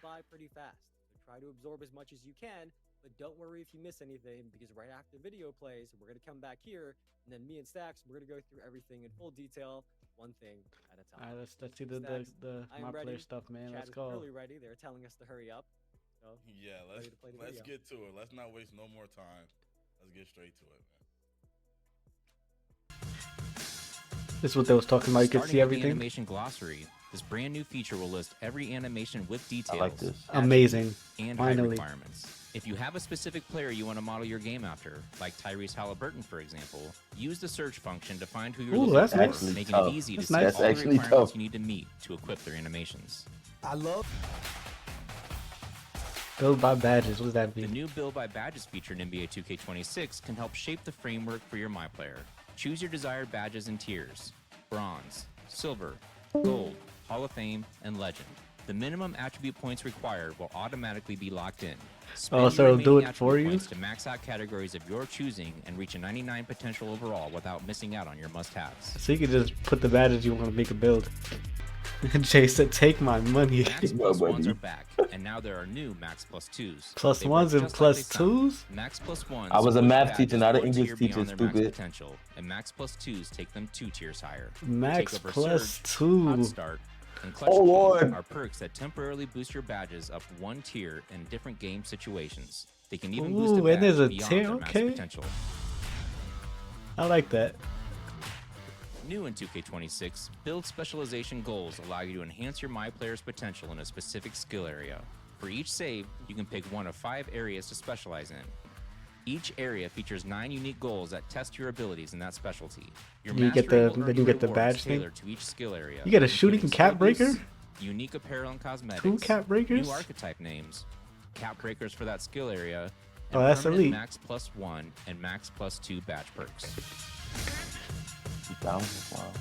by pretty fast. So try to absorb as much as you can, but don't worry if you miss anything because right after the video plays, we're going to come back here and then me and Stacks, we're going to go through everything in full detail, one thing at a All time. right, let's see the Stacks, I my am player ready. stuff, man. Chat Let's is go. clearly ready. They're telling us to hurry up. So, Yeah, ready to play the let's video. get to it. Let's not waste no more time. Let's get straight to it, man. This is what they was talking about. You can Starting see with the everything. animation glossary, this brand new feature will list every animation with details. I like this. Amazing. And height Finally. requirements. If you have a specific player you want to model your game after, like Tyrese Halliburton, for example, use the search function to find who you're Ooh, looking that's for, nice. making Tough. it easy That's to nice. see That's all the actually requirements tough. you need to meet to equip their animations. I love Build by badges. What does that The mean? new Build by Badges feature in NBA 2K26 can help shape the framework for your MyPlayer. Choose your desired badges and tiers: bronze, silver, gold, Hall of Fame, and legend. The minimum attribute points required will automatically be locked in. Spend Oh, your so it'll do remaining it for attribute you? points to max out categories of your choosing and reach a 99 potential overall without missing out on your must-haves. So you can just put the badges you want to make a build. Jay said, "Take my money." Max No, plus buddy. ones are back, and now there are new Max plus twos. Plus They ones work and just plus like they sound. twos? Max plus ones. I was a push math badges teacher, not an one English tier teacher, beyond their max stupid. potential, and Max plus twos take them 2 tiers higher. Max Takeover plus Surge, Hot 2. Start, and Clutch Oh, Key Lord. are perks that temporarily boost your badges up 1 tier in different game situations. They can even boost Ooh, a and badge there's a beyond tier, their max okay. potential. I like that. New in 2K26, build specialization goals allow you to enhance your MyPlayer's potential in a specific skill area. For each save, you can pick one of 5 areas to specialize in. Each area features 9 unique goals that test your abilities in that specialty. Your You get mastery the- will then earn you get the rewards badge thing? tailored to each skill area. You get a shooting including cap skill breaker? boosts, unique apparel and cosmetics, 2 cap breakers? new archetype names, cap breakers for that skill area, and Oh, that's permanent elite. Max plus 1 and Max plus 2 badge perks. 2000. Wow.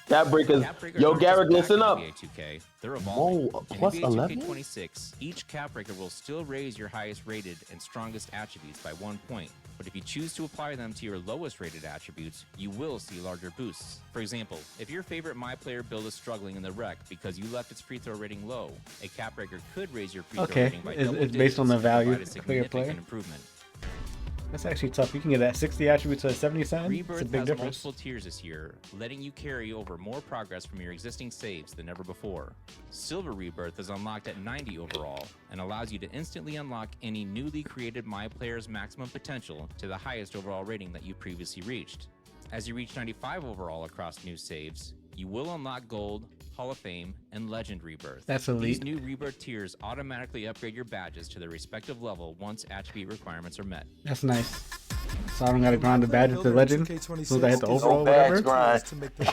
Cat breakers. Cap breakers Yo, aren't just Garrick, back listen in up. NBA 2K. They're evolving. Whoa, In plus NBA 11? 2K26, each cap breaker will still raise your highest rated and strongest attributes by 1 point. But if you choose to apply them to your lowest rated attributes, you will see larger boosts. For example, if your favorite MyPlayer build is struggling in the rec because you left its free throw rating low, a cap breaker could raise your free throw Okay, rating by it's- double it's based on digits the and value provide a of your significant player. improvement. That's actually tough. You can get that 60 attributes to 70 something. It's a Rebirth big has difference. multiple tiers this year, letting you carry over more progress from your existing saves than ever before. Silver Rebirth is unlocked at 90 overall and allows you to instantly unlock any newly created MyPlayer's maximum potential to the highest overall rating that you previously reached. As you reach 95 overall across new saves, you will unlock Gold, Hall of Fame, and Legend Rebirth. That's These elite. new Rebirth tiers automatically upgrade your badges to their respective level once attribute requirements are met. That's nice. So I don't gotta grind the badges to legend. As soon as I hit the overall, badge whatever. grind.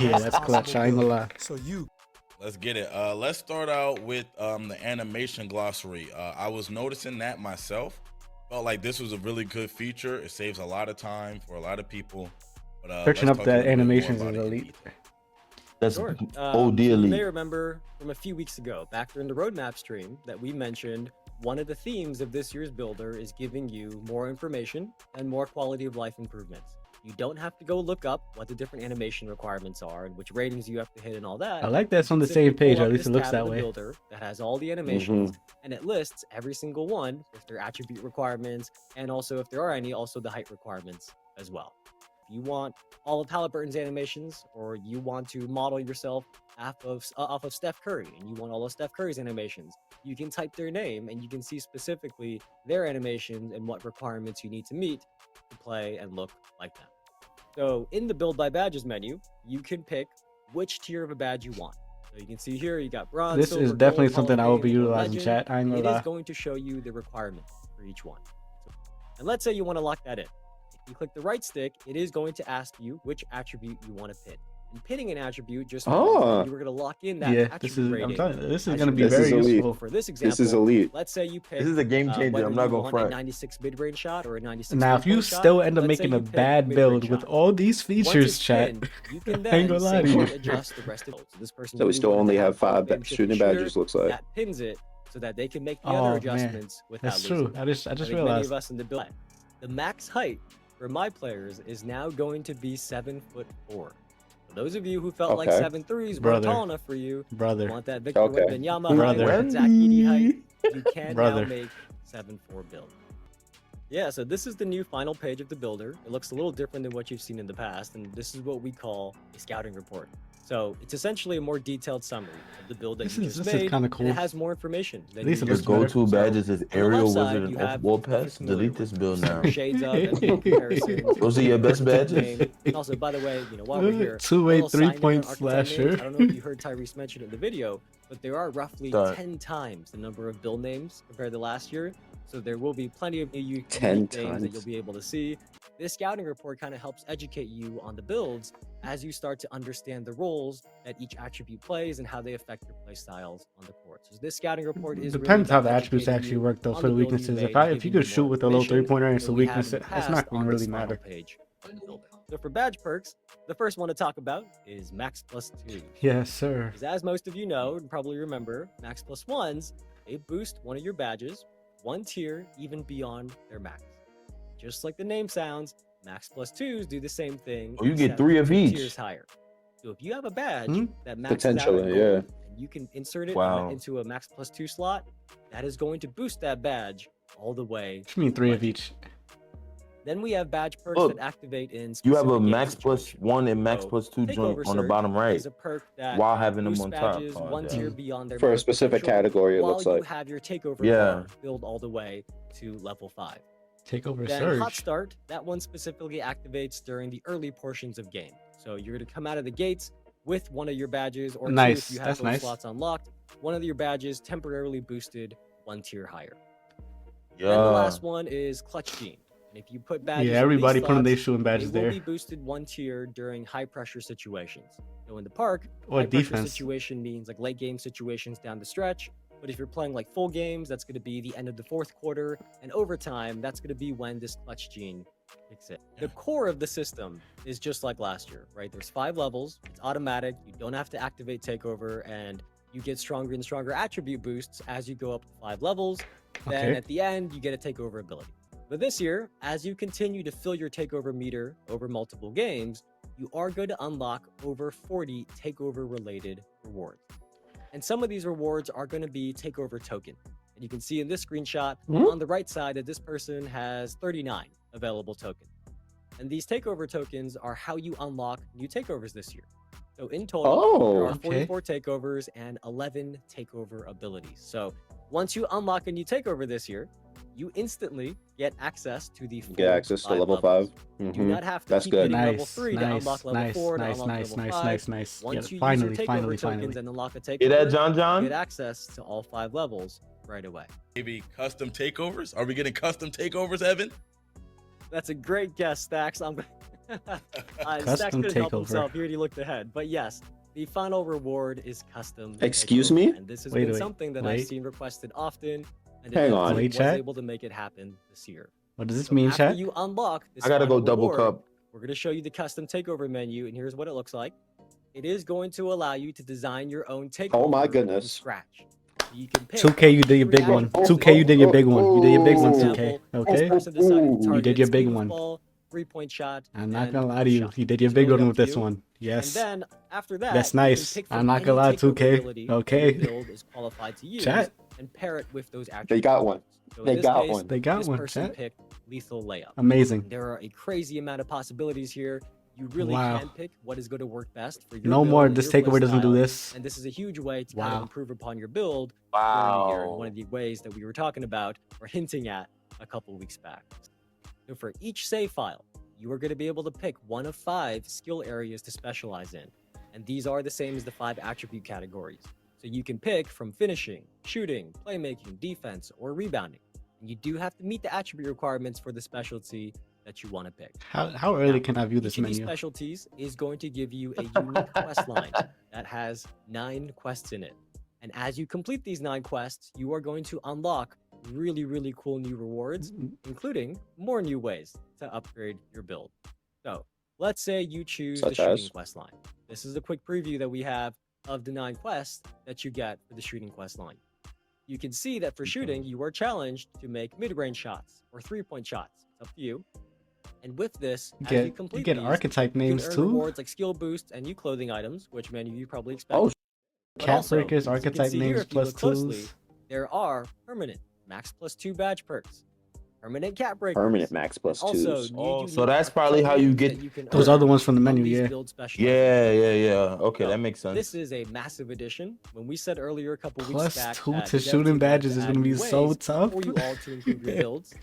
Yeah, that's clutch. I ain't gonna lie. So you Let's get it. Let's start out with the animation glossary. I was noticing that myself. Felt like this was a really good feature. It saves a lot of time for a lot of people. But, Searching let's up talk a the little bit more animations about is it in elite. detail. That's Sure. OD You may elite. remember from a few weeks ago, back during the roadmap stream, that we mentioned one of the themes of this year's builder is giving you more information and more quality of life improvements. You don't have to go look up what the different animation requirements are and which ratings you have to hit and all that. I like that it's on the Simply same page, pull or up at least this it looks tab in that the way. Builder that has all the animations, and it lists every single one with their attribute requirements, and also if there are any, also the height requirements as well. If you want all of Halliburton's animations, or you want to model yourself off of Steph Curry, and you want all of Steph Curry's animations, you can type their name and you can see specifically their animations and what requirements you need to meet to play and look like them. So in the Build by Badges menu, you can pick which tier of a badge you want. So you can see here, you got bronze, This silver, is definitely gold, Hall something of I will Fame, be and utilizing, legend. chat. I ain't gonna It is lie. going to show you the requirements for each one. And let's say you want to lock that in. If you click the right stick, it is going to ask you which attribute you want to pin. And pinning an attribute just means that you were going to lock in that Yeah, attribute this is. I'm rating. telling you, this is as gonna you be go. This is very elite. useful. For this example, This is elite. let's say you pick This is a game changer. whether I'm not you gonna want front. a 96 mid-range shot or a 96 Now, if you three-point shot. still end up Let's say making a you pick bad mid-range build with shot. all these Once features, it's chat, pinned, you can I ain't then gonna lie to safely you. adjust the rest of it. So this person So we really still wanted only to have Hall of 5 Fame shifty shooting shooter, badges, looks like. that pins it so that they can make the Oh, other man. adjustments without That's losing true. it. I just I think realized. many of us in the build. The max height for my players is now going to be 7'4". The Those of you who felt like Okay. 7-3s weren't Brother. tall enough for you, Brother. want that Victor Okay. Wembanyama height, Brother. or Zach Edey height, you can Brother. now make 7-4 build. Yeah, so this is the new final page of the builder. It looks a little different than what you've seen in the past, and this is what we call a scouting report. So it's essentially a more detailed summary of the build that This you is just made, kinda and cool. it has more information than At least you it Your looks usually better. go-to badges is on the Aerial left side, Wizard you and have Wolf what you're Pass. familiar Delete this with. build now. Shades of and full comparisons. Those are your best team badges? name. And also, by the way, while we're here, 2-way a little side note on 3-point archetype names. slasher. I don't know if you heard Tyrese mention it in the video, but there are roughly Done. 10 times the number of build names compared to last year. So there will be plenty of unique 10 names that times. you'll be able to see. This scouting report kind of helps educate you on the builds as you start to understand the roles that each attribute plays and how they affect your play styles on the court. So this scouting report is Depends really how about the attributes educating actually you work though on for the build you weaknesses. made If and you giving could you shoot more with a low information 3-pointer and it's a than we have weakness, in the it's past not gonna on really this final matter. page of the builder. So for badge perks, the first one to talk about is Max Plus 2. Yes, sir. Because as most of you know and probably remember, Max Plus 1s, they boost one of your badges one tier even beyond their max. Just like the name sounds, Max Plus 2s do the same thing. Oh, you get except 3 of 2 each. tiers higher. So if you have a badge Hmm? that maxes out at Potentially, gold, yeah. and you can insert it Wow. into a Max Plus 2 slot, that is going to boost that badge all the way. What do you mean 3 of Legend. each? Then we have badge perks Look, that activate in You have specific a game Max plus situations. 1 and Max So, plus 2 joint Takeover on the Surge bottom right is a perk that while having them boosts on top. badges Oh, one damn. tier beyond their For a max specific potential, category, it while looks you like. have your takeover Yeah. bar build all the way to level 5. Takeover Then Hot Surge. Start, that one specifically activates during the early portions of game. So you're going to come out of the gates with one of your badges, or two Nice, if you have that's those nice. slots unlocked. One of your badges temporarily boosted one tier higher. Yeah. Then the last one is Clutch Gene. And if you put badges Yeah, in these everybody putting slots, their shooting badges they will there. be boosted one tier during high pressure situations. So in the park, Or high pressure defense. situation means like late game situations down the stretch. But if you're playing like full games, that's going to be the end of the fourth quarter, and overtime, that's going to be when this Clutch Gene kicks in. The core of the system is just like last year, right? There's 5 levels. It's automatic. You don't have to activate Takeover, and you get stronger and stronger attribute boosts as you go up 5 levels. Then Okay. at the end, you get a Takeover ability. But this year, as you continue to fill your Takeover meter over multiple games, you are going to unlock over 40 Takeover related rewards. And some of these rewards are going to be Takeover token. And you can see in this screenshot on the right side that this person has 39 available tokens. And these Takeover tokens are how you unlock new Takeovers this year. So in total, there Oh, are okay. 44 Takeovers and 11 Takeover abilities. So once you unlock a new Takeover this year, you instantly get access to the full get access to 5 level levels. 5. You do Mhm. not have to That's keep good. hitting level Nice, 3 to nice, unlock level 4 to nice, unlock nice, level nice, 5. nice, nice. Once Yeah, you use finally, your Takeover finally, tokens finally. and unlock a Takeover, Hear that, John you John? get access to all 5 levels right away. Maybe custom takeovers? Are we getting custom takeovers, Evan? That's a great guess, Stacks. Stacks Custom couldn't help takeover. himself. He already looked ahead. But yes, the final reward is custom. Excuse takeover, me? And this has Wait, been wait, something that wait. I've seen requested often. And Hang it on. Wait, was chat? able to make it happen this year. What does this So mean, after chat? you unlock this I gotta go final double reward, cup. we're going to show you the custom takeover menu, and here's what it looks like. It is going to allow you to design your own takeover Oh my from goodness. scratch. So you can pick 2K, you did your big one. three 2K, you did your big one. You did your big For one, Oh. 2K. example, Okay? this person decided to You did target your big speed with one. ball, 3-point shot. I'm not and gonna lie to you. shot. You did your It's big really one up with to this you. one. Yes. And then after that, That's you can nice. pick I'm from not any gonna lie, takeover 2K. ability that your Okay. build is qualified to use Chat. and pair it with those attributes. They got one. So in They this got case, one. They got this one, person chat. picked lethal layup. Amazing. There are a crazy amount of possibilities here. You really Wow. can pick what is going to work best for your No build more. and This your takeover doesn't do playstyle, this. and this is a huge way to kind of Wow. improve upon your build during the year. And Wow. one of the ways that we were talking about or hinting at a couple weeks back. So for each save file, you are going to be able to pick one of 5 skill areas to specialize in. And these are the same as the 5 attribute categories. So you can pick from finishing, shooting, playmaking, defense, or rebounding. And you do have to meet the attribute requirements for the specialty that you want to pick. How early Now, can I view this Each of these menu? specialties is going to give you a unique quest line that has 9 quests in it. And as you complete these 9 quests, you are going to unlock really, really cool new rewards, including more new ways to upgrade your build. So let's say you choose the Such shooting as? quest line. This is a quick preview that we have of the 9 quests that you get for the shooting quest line. You can see that for shooting, you are challenged to make mid-range shots or 3-point shots. It's up to you. And with this, You as you get, you complete get these, archetype you can names earn too. rewards like skill boosts and new clothing items, which many of you probably expect. Oh, But Cat also, breakers, as you can archetype see here, names if you plus look closely, twos. there are permanent max +2 badge perks, permanent cat breakers, permanent max and plus also twos. new Oh, so unique that's probably archetype how you names get that you can Those earn other ones from the from menu, these yeah. build specializations. Yeah. Okay, So, that makes sense. this is a massive addition. When we said earlier a couple weeks Plus back 2 that to the dev shooting team wanted badges to is add gonna be new so ways tough. for you all to improve your builds.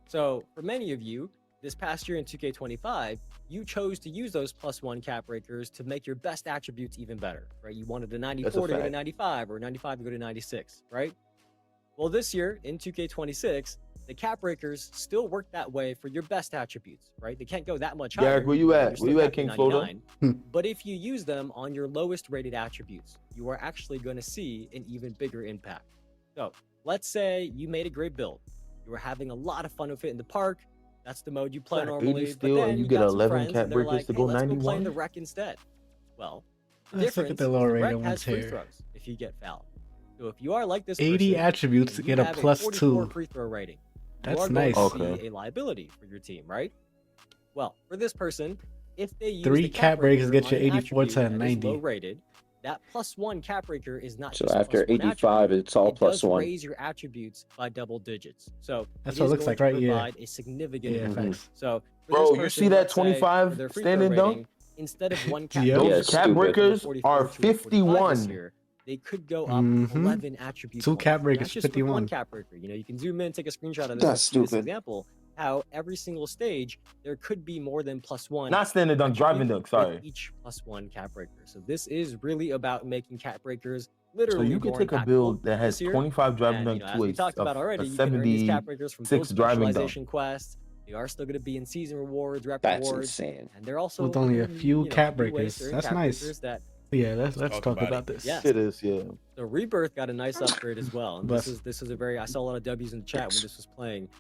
So for many of you, this past year in 2K25, you chose to use those +1 cap breakers to make your best attributes even better, right? You wanted a 94 to go to fact. 95 or 95 to go to 96, right? Well, this year in 2K26, the cap breakers still work that way for your best attributes, right? They can't go that much higher. Derek, where you You're at? still Where you at, capped King 99. Photo? But if you use them on your lowest rated attributes, you are actually going to see an even bigger impact. So let's say you made a great build. You were having a lot of fun with it in the park. That's the mode you play Got 80 normally. But still, then and you you get got some 11 friends cat and they're breakers like, to hey, go let's go play in 91? the wreck instead. Well, the Let's look difference at the is lower the rated wreck ones has free here. throws if you get fouled. So if you are like this 80 person, attributes to and you get a have plus 44 2. free throw rating, you That's are going nice. to Okay. be a liability for your team, right? Well, for this person, if they use 3 the cap breakers breaker get you on an 84 to attribute that is 90. low rated, that +1 cap breaker is not So just after +1 85, attribute, it's all it plus does one. raise your attributes by double digits. So That's it what it is looks going like, to right? Yeah. provide a significant Yeah, improvement. facts. So for Bro, this you person, see that let's say, 25 for their free throw standing dunk? rating, instead of 1 cap Yep. breaker, Yeah, Those cap stupid. breakers 44 are to a 45 this 51. year, they could go up Mhm. 11 attributes. 2 more. cap Not breakers, just with 1 51. cap breaker. You know, you can zoom in, take a screenshot of this, That's and see this stupid. example. How every single stage there could be more than +1 Not standing dunk, driving attribute dunk. with Sorry. each +1 cap breaker. So this is really about making cap breakers So literally you could more take a impactful build that has this year. 25 driving And dunk as to we talked about a already, you can earn these cap breakers from build 76 driving dunk. specialization quests. They are still going to be in season rewards, rep That's rewards, insane. and they're also With only a new, few cap new ways breakers. to earn That's cap nice. breakers that Yeah, let's talk about about it. this. Yes. It is, yeah. So Rebirth got a nice upgrade as well. And But- this is a very, I saw a lot of W's in the chat when this was playing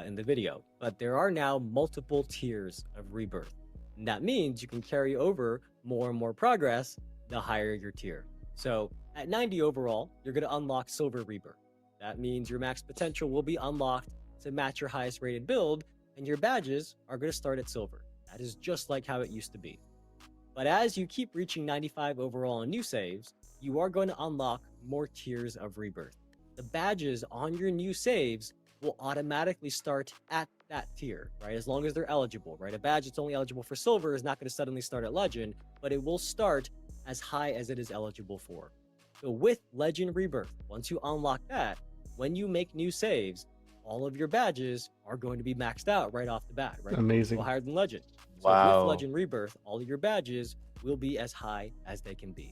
in the video. But there are now multiple tiers of Rebirth. And that means you can carry over more and more progress the higher your tier. So at 90 overall, you're going to unlock Silver Rebirth. That means your max potential will be unlocked to match your highest rated build, and your badges are going to start at Silver. That is just like how it used to be. But as you keep reaching 95 overall on new saves, you are going to unlock more tiers of Rebirth. The badges on your new saves will automatically start at that tier, right? As long as they're eligible, right? A badge that's only eligible for Silver is not going to suddenly start at Legend, but it will start as high as it is eligible for. So with Legend Rebirth, once you unlock that, when you make new saves, all of your badges are going to be maxed out right off the bat, right? Amazing. Go higher than Legend. So Wow. with Legend Rebirth, all of your badges will be as high as they can be.